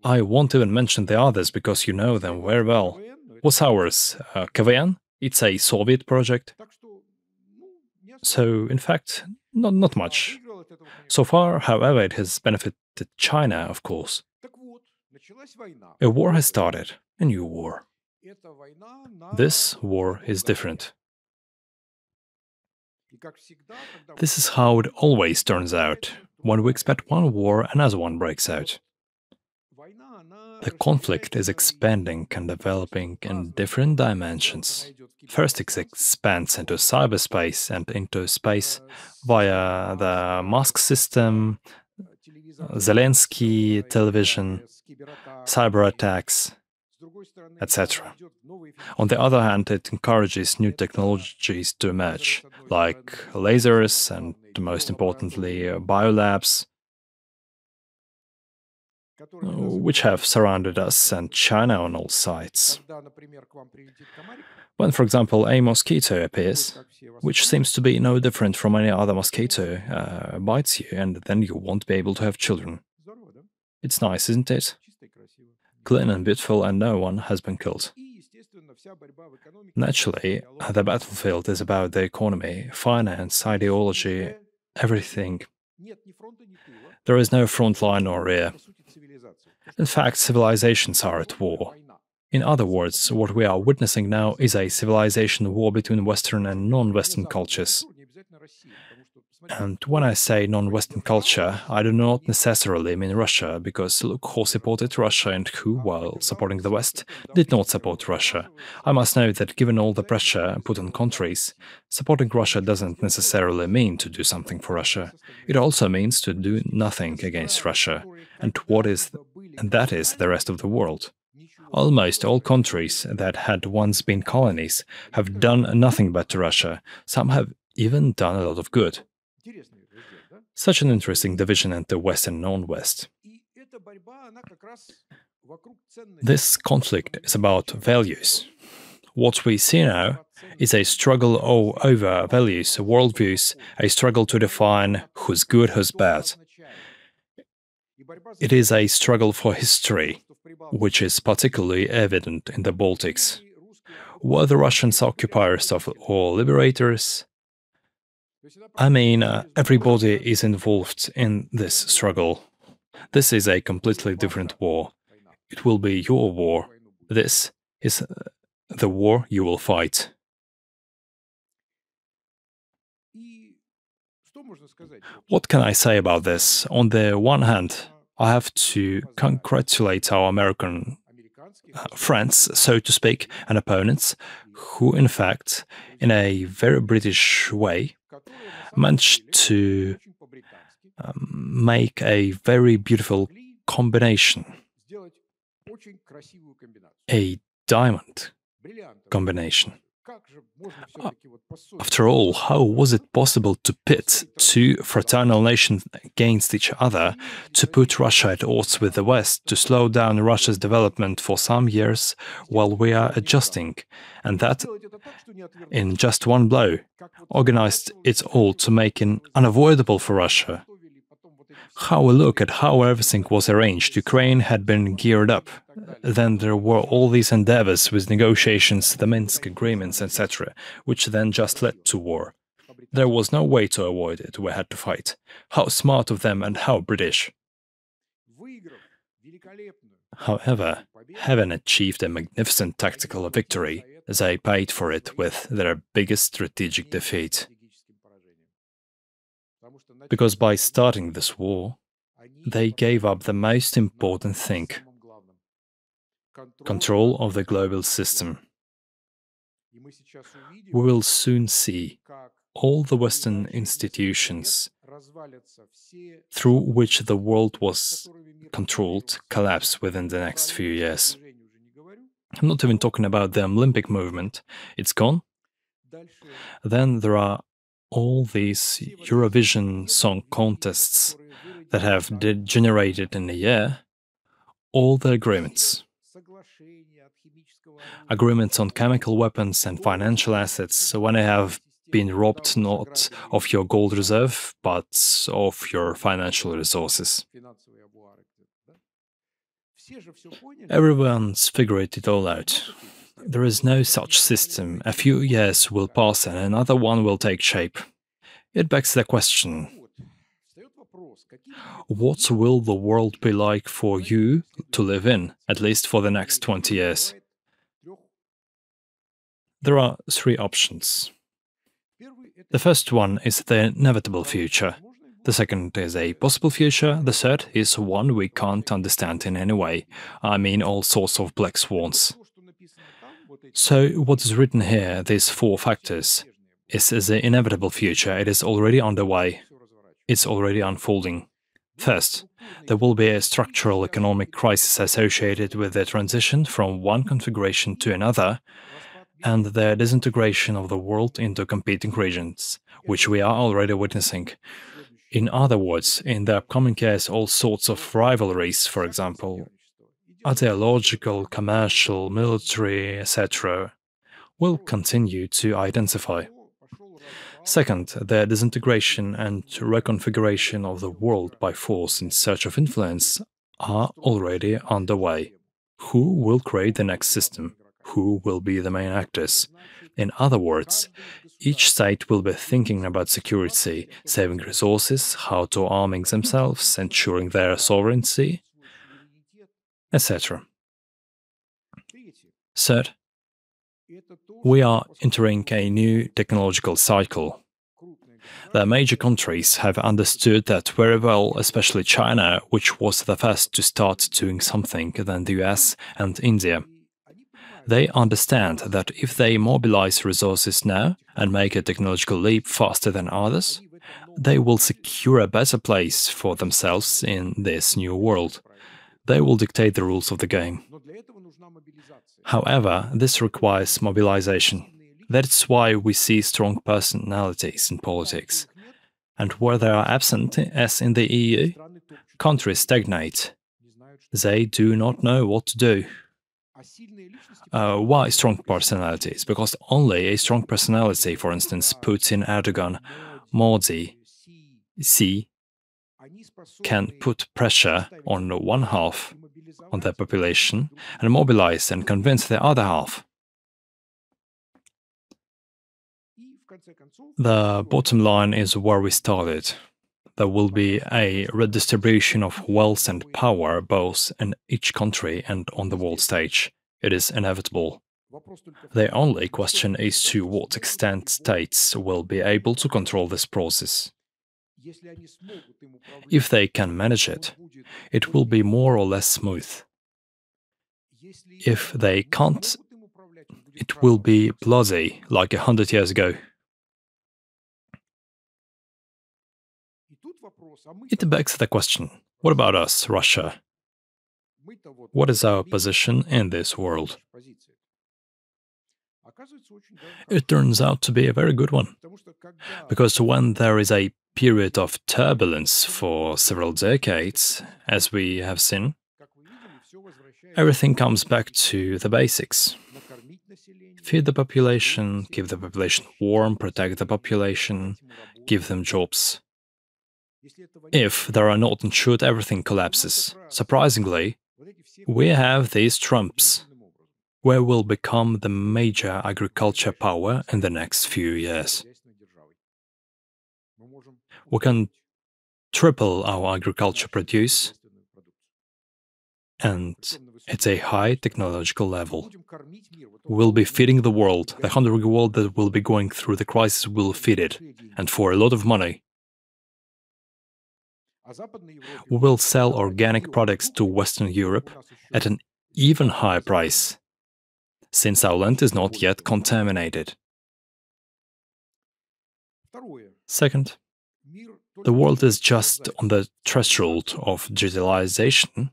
I won't even mention the others because you know them very well. What's ours? KVN? It's a Soviet project. So, in fact, not much. So far, however, it has benefited China, of course. A war has started, a new war. This war is different. This is how it always turns out. When we expect one war, another one breaks out. The conflict is expanding and developing in different dimensions. First, it expands into cyberspace and into space via the Musk system, Zelensky television, cyber attacks, etc. On the other hand, it encourages new technologies to emerge, like lasers and, most importantly, biolabs, which have surrounded us and China on all sides. When, for example, a mosquito appears, which seems to be no different from any other mosquito, bites you, and then you won't be able to have children. It's nice, isn't it? Clean and beautiful, and no one has been killed. Naturally, the battlefield is about the economy, finance, ideology, everything. There is no front line or rear. In fact, civilizations are at war. In other words, what we are witnessing now is a civilization war between Western and non-Western cultures. And when I say non-Western culture, I do not necessarily mean Russia, because look who supported Russia and who, while supporting the West, did not support Russia. I must note that given all the pressure put on countries, supporting Russia doesn't necessarily mean to do something for Russia. It also means to do nothing against Russia, and that is the rest of the world. Almost all countries that had once been colonies have done nothing but to Russia. Some have even done a lot of good. Such an interesting division into West and non-West. This conflict is about values. What we see now is a struggle over values, worldviews, a struggle to define who's good, who's bad. It is a struggle for history, which is particularly evident in the Baltics. Were the Russians occupiers or liberators? I mean, everybody is involved in this struggle. This is a completely different war. It will be your war. This is the war you will fight. What can I say about this? On the one hand, I have to congratulate our American friends, so to speak, and opponents, who, in fact, in a very British way, managed to make a very beautiful combination, a diamond combination. After all, how was it possible to pit two fraternal nations against each other, to put Russia at odds with the West, to slow down Russia's development for some years while we are adjusting, and that, in just one blow, organized it all to make it unavoidable for Russia? How we look at how everything was arranged. Ukraine had been geared up. Then there were all these endeavors with negotiations, the Minsk agreements, etc., which then just led to war. There was no way to avoid it. We had to fight. How smart of them and how British. However, having achieved a magnificent tactical victory, they paid for it with their biggest strategic defeat. Because by starting this war, they gave up the most important thing: control of the global system. We will soon see all the Western institutions through which the world was controlled collapse within the next few years. I'm not even talking about the Olympic movement. It's gone. Then there are all these Eurovision song contests that have degenerated in a year, all the agreements on chemical weapons and financial assets, when they have been robbed not of your gold reserve, but of your financial resources. Everyone's figured it all out. There is no such system. A few years will pass and another one will take shape. It begs the question: what will the world be like for you to live in, at least for the next 20 years? There are three options. The first one is the inevitable future. The second is a possible future. The third is one we can't understand in any way. I mean, all sorts of black swans. So, what is written here, these four factors, is the inevitable future. It is already underway. It's already unfolding. First, there will be a structural economic crisis associated with the transition from one configuration to another, and the disintegration of the world into competing regions, which we are already witnessing. In other words, in the upcoming years, all sorts of rivalries, for example, ideological, commercial, military, etc., will continue to intensify. Second, the disintegration and reconfiguration of the world by force in search of influence are already underway. Who will create the next system? Who will be the main actors? In other words, each state will be thinking about security, saving resources, how to arming themselves, ensuring their sovereignty, etc. Third, we are entering a new technological cycle. The major countries have understood that very well, especially China, which was the first to start doing something, then the US and India. They understand that if they mobilize resources now and make a technological leap faster than others, they will secure a better place for themselves in this new world. They will dictate the rules of the game. However, this requires mobilization. That's why we see strong personalities in politics. And where they are absent, as in the EU, countries stagnate. They do not know what to do. Why strong personalities? Because only a strong personality, for instance, Putin, Erdogan, Modi, Xi, can put pressure on one half on the population and mobilize and convince the other half. The bottom line is where we started. there will be a redistribution of wealth and power both in each country and on the world stage. It is inevitable. The only question is to what extent states will be able to control this process. If they can manage it, it will be more or less smooth. If they can't, it will be bloody, like 100 years ago. It begs the question, what about us, Russia? What is our position in this world? It turns out to be a very good one, because when there is a period of turbulence for several decades, as we have seen, everything comes back to the basics. Feed the population, keep the population warm, protect the population, give them jobs. If there are not ensured, everything collapses. Surprisingly, we have these Trumps, where will become the major agriculture power in the next few years. We can triple our agriculture produce, and it's a high technological level. We'll be feeding the world. The hungry world that will be going through the crisis will feed it, and for a lot of money. We will sell organic products to Western Europe at an even higher price, since our land is not yet contaminated. Second, the world is just on the threshold of digitalization,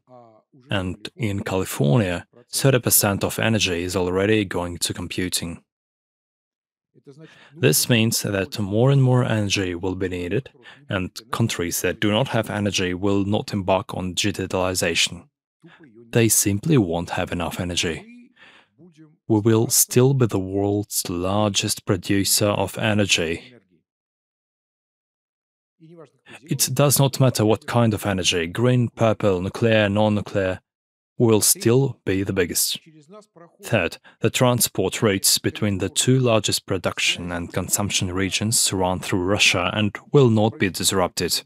and in California, 30% of energy is already going to computing. This means that more and more energy will be needed, and countries that do not have energy will not embark on digitalization. They simply won't have enough energy. We will still be the world's largest producer of energy. It does not matter what kind of energy, green, purple, nuclear, non-nuclear, we will still be the biggest. Third, the transport routes between the two largest production and consumption regions run through Russia and will not be disrupted.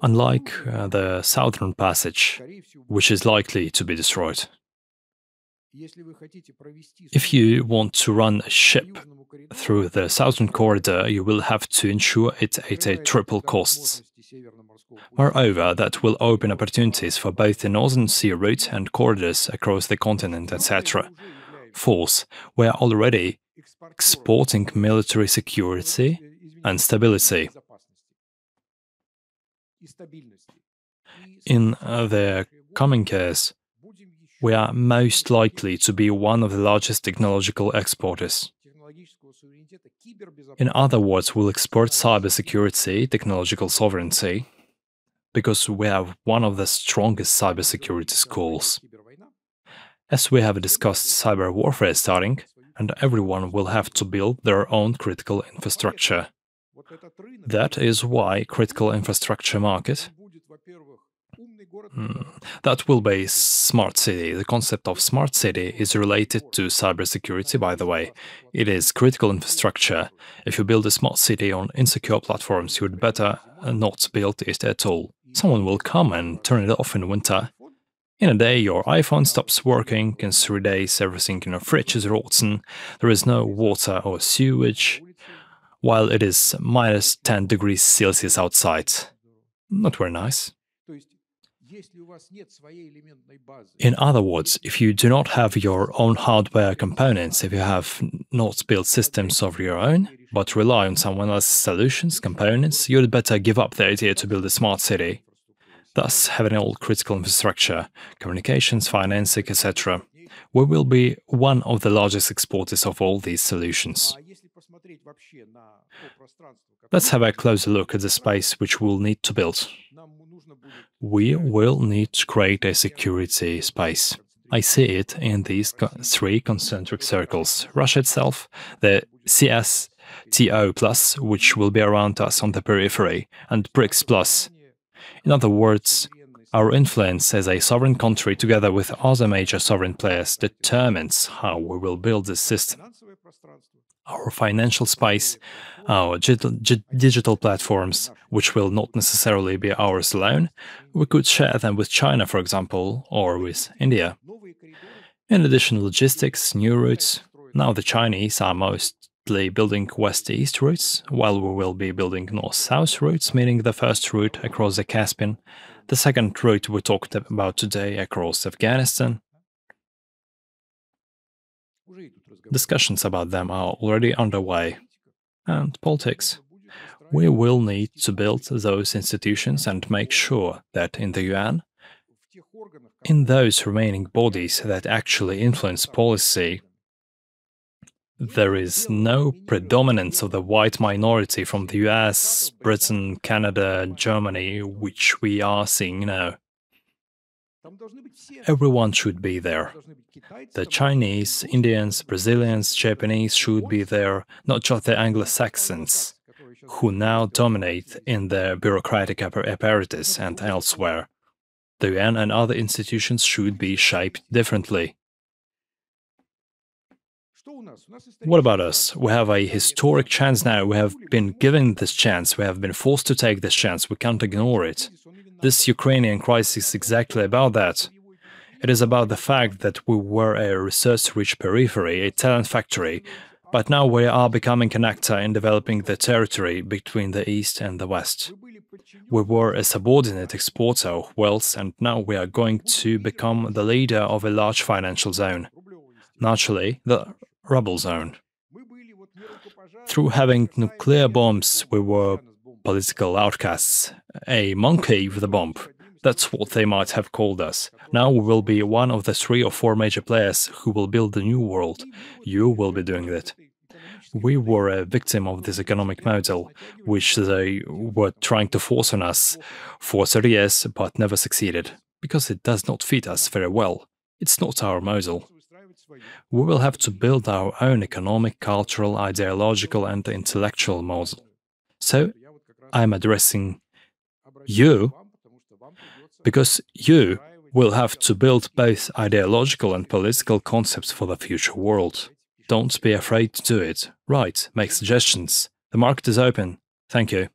Unlike the southern passage, which is likely to be destroyed. If you want to run a ship through the southern corridor, you will have to ensure it at a triple costs. Moreover, that will open opportunities for both the Northern Sea route and corridors across the continent, etc. Fourth, we are already exporting military security and stability. In the coming years, we are most likely to be one of the largest technological exporters. In other words, we'll export cybersecurity, technological sovereignty, because we have one of the strongest cybersecurity schools. As we have discussed, cyber warfare is starting, and everyone will have to build their own critical infrastructure. That is why critical infrastructure market that will be smart city. The concept of smart city is related to cybersecurity, by the way. It is critical infrastructure. If you build a smart city on insecure platforms, you'd better not build it at all. Someone will come and turn it off in winter. In a day, your iPhone stops working. In 3 days, everything in your fridge is rotten. There is no water or sewage, while it is minus 10 degrees Celsius outside. Not very nice. In other words, if you do not have your own hardware components, if you have not built systems of your own, but rely on someone else's solutions, components, you'd better give up the idea to build a smart city. Thus, having all critical infrastructure, communications, financing, etc., we will be one of the largest exporters of all these solutions. Let's have a closer look at the space which we'll need to build. We will need to create a security space. I see it in these three concentric circles. Russia itself, the CSTO+, which will be around us on the periphery, and BRICS+. In other words, our influence as a sovereign country together with other major sovereign players determines how we will build this system. our financial space, our digital platforms, which will not necessarily be ours alone. We could share them with China, for example, or with India. In addition, logistics, new routes. Now the Chinese are mostly building west-east routes, while we will be building north-south routes, meaning the first route across the Caspian, the second route we talked about today across Afghanistan. Discussions about them are already underway. And politics. We will need to build those institutions and make sure that in the UN, in those remaining bodies that actually influence policy, there is no predominance of the white minority from the US, Britain, Canada, Germany, which we are seeing now. Everyone should be there. The Chinese, Indians, Brazilians, Japanese should be there, not just the Anglo-Saxons, who now dominate in the bureaucratic apparatus and elsewhere. The UN and other institutions should be shaped differently. What about us? We have a historic chance now. We have been given this chance. We have been forced to take this chance. We can't ignore it. This Ukrainian crisis is exactly about that. It is about the fact that we were a resource-rich periphery, a talent factory, but now we are becoming an actor in developing the territory between the East and the West. We were a subordinate exporter of wealth, and now we are going to become the leader of a large financial zone. Naturally, the rubble zone. Through having nuclear bombs, we were political outcasts, a monkey with a bomb. That's what they might have called us. Now we will be one of the 3 or 4 major players who will build the new world. You will be doing that. We were a victim of this economic model, which they were trying to force on us for 30 years, but never succeeded, because it does not fit us very well. It's not our model. We will have to build our own economic, cultural, ideological and intellectual model. So, I'm addressing you, because you will have to build both ideological and political concepts for the future world. Don't be afraid to do it. Write, make suggestions. The market is open. Thank you.